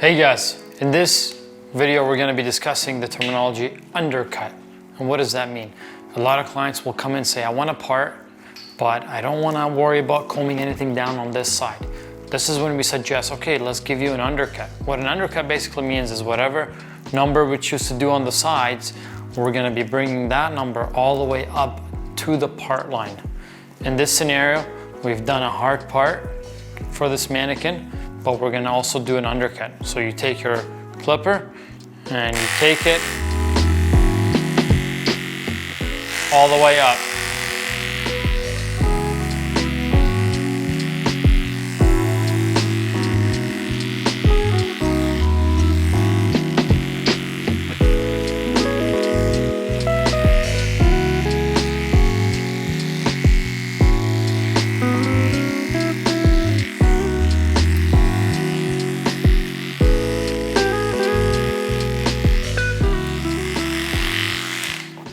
Hey guys, in this video we're going to be discussing the terminology undercut. And what does that mean? A lot of clients will come and say, I want a part, but I don't want to worry about combing anything down on this side. This is when we suggest, okay, let's give you an undercut. What an undercut basically means is whatever number we choose to do on the sides, we're going to be bringing that number all the way up to the part line. In this scenario, we've done a hard part for this mannequin, but we're gonna also do an undercut. So you take your clipper and you take it all the way up.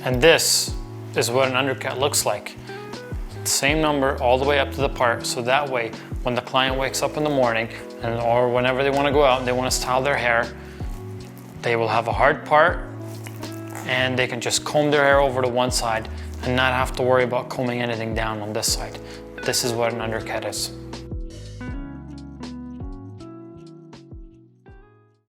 And this is what an undercut looks like. Same number all the way up to the part, so that way when the client wakes up in the morning or whenever they want to go out and they want to style their hair, they will have a hard part and they can just comb their hair over to one side and not have to worry about combing anything down on this side. This is what an undercut is.